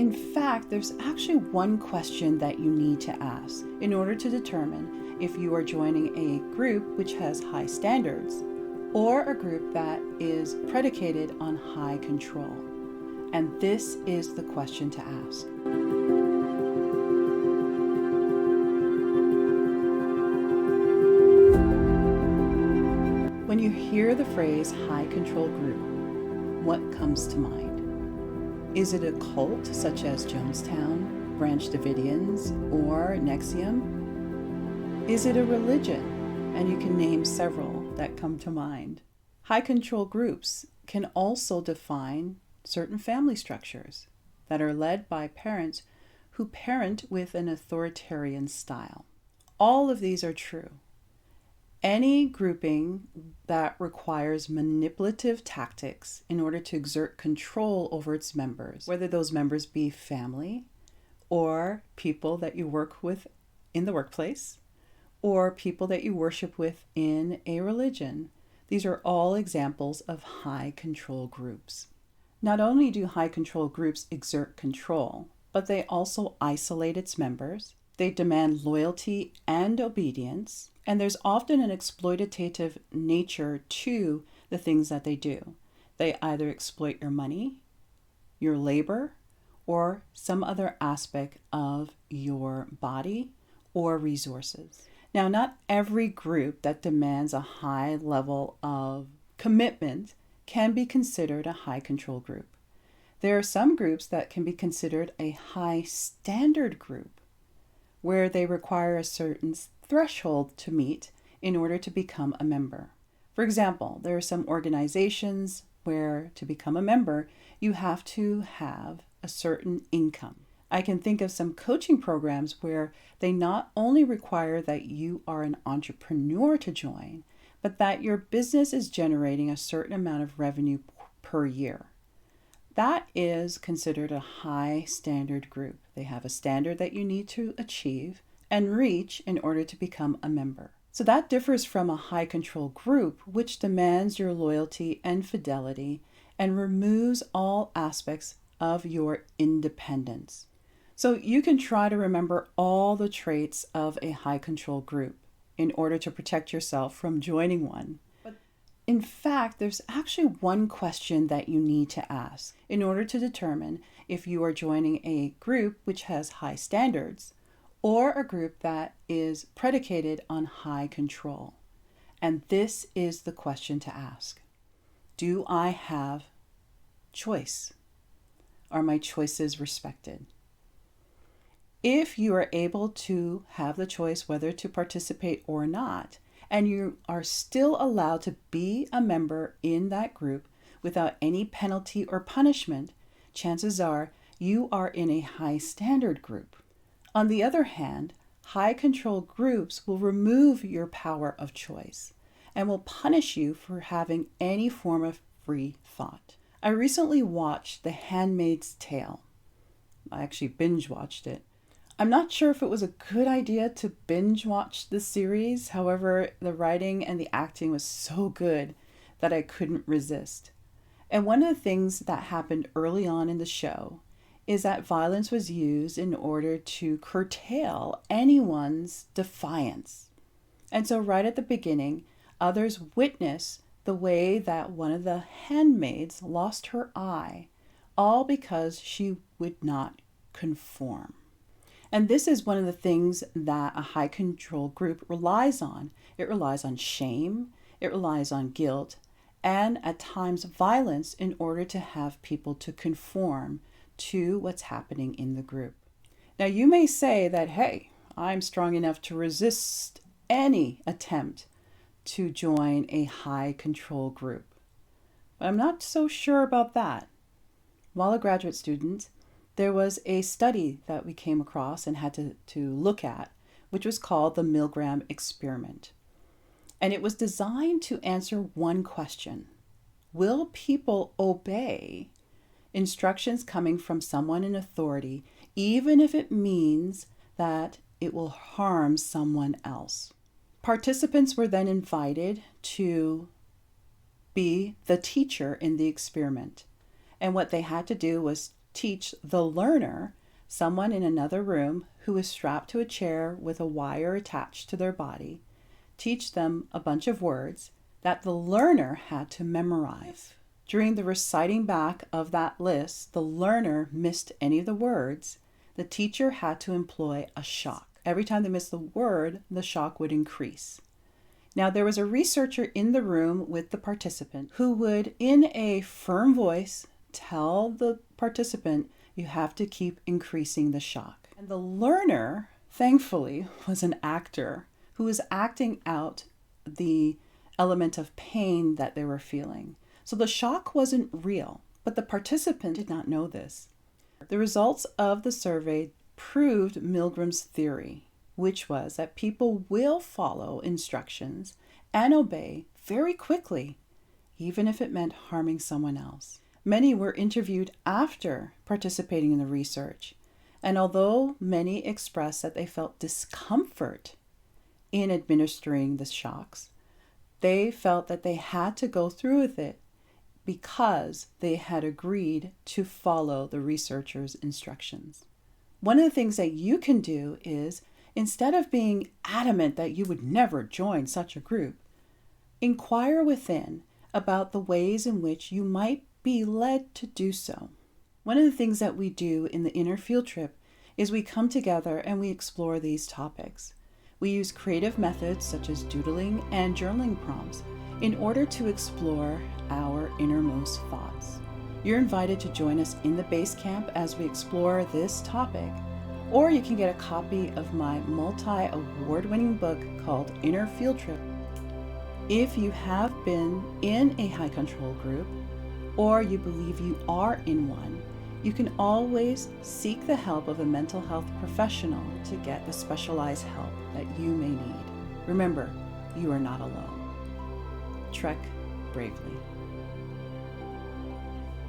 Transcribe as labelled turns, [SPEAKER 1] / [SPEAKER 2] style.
[SPEAKER 1] In fact, there's actually one question that you need to ask in order to determine if you are joining a group which has high standards or a group that is predicated on high control. And this is the question to ask. When you hear the phrase high control group, what comes to mind? Is it a cult such as Jonestown, Branch Davidians, or NXIVM? Is it a religion? And you can name several that come to mind. High control groups can also define certain family structures that are led by parents who parent with an authoritarian style. All of these are true. Any grouping that requires manipulative tactics in order to exert control over its members, whether those members be family or people that you work with in the workplace or people that you worship with in a religion, these are all examples of high control groups. Not only do high control groups exert control, but they also isolate its members. They demand loyalty and obedience, and there's often an exploitative nature to the things that they do. They either exploit your money, your labor, or some other aspect of your body or resources. Now, not every group that demands a high level of commitment can be considered a high control group. There are some groups that can be considered a high standard group, where they require a certain threshold to meet in order to become a member. For example, there are some organizations where to become a member, you have to have a certain income. I can think of some coaching programs where they not only require that you are an entrepreneur to join, but that your business is generating a certain amount of revenue per year. That is considered a high standard group. They have a standard that you need to achieve and reach in order to become a member. So that differs from a high control group, which demands your loyalty and fidelity and removes all aspects of your independence. So you can try to remember all the traits of a high control group in order to protect yourself from joining one. In fact, there's actually one question that you need to ask in order to determine if you are joining a group which has high standards or a group that is predicated on high control. And this is the question to ask. Do I have choice? Are my choices respected? If you are able to have the choice whether to participate or not, and you are still allowed to be a member in that group without any penalty or punishment, chances are you are in a high standard group. On the other hand, high control groups will remove your power of choice and will punish you for having any form of free thought. I recently watched The Handmaid's Tale. I actually binge watched it. I'm not sure if it was a good idea to binge watch the series. However, the writing and the acting was so good that I couldn't resist. And one of the things that happened early on in the show is that violence was used in order to curtail anyone's defiance. And so right at the beginning, others witnessed the way that one of the handmaids lost her eye, all because she would not conform. And this is one of the things that a high control group relies on. It relies on shame, it relies on guilt, and at times violence in order to have people to conform to what's happening in the group. Now you may say that, hey, I'm strong enough to resist any attempt to join a high control group. But I'm not so sure about that. While a graduate student, there was a study that we came across and had to look at, which was called the Milgram experiment. And it was designed to answer one question: will people obey instructions coming from someone in authority, even if it means that it will harm someone else? Participants were then invited to be the teacher in the experiment. And what they had to do was teach the learner, someone in another room who is strapped to a chair with a wire attached to their body, teach them a bunch of words that the learner had to memorize. During the reciting back of that list, the learner missed any of the words, the teacher had to employ a shock. Every time they missed the word, the shock would increase. Now, there was a researcher in the room with the participant who would, in a firm voice, tell the participant, you have to keep increasing the shock. And the learner, thankfully, was an actor who was acting out the element of pain that they were feeling. So the shock wasn't real, but the participant did not know this. The results of the survey proved Milgram's theory, which was that people will follow instructions and obey very quickly, even if it meant harming someone else. Many were interviewed after participating in the research, and although many expressed that they felt discomfort in administering the shocks, they felt that they had to go through with it because they had agreed to follow the researchers' instructions. One of the things that you can do is, instead of being adamant that you would never join such a group, inquire within about the ways in which you might be led to do so. One of the things that we do in the inner field trip is we come together and we explore these topics. We use creative methods such as doodling and journaling prompts in order to explore our innermost thoughts. You're invited to join us in the base camp as we explore this topic, or you can get a copy of my multi-award-winning book called Inner Field Trip. If you have been in a high control group, or you believe you are in one, you can always seek the help of a mental health professional to get the specialized help that you may need. Remember, you are not alone. Trek bravely.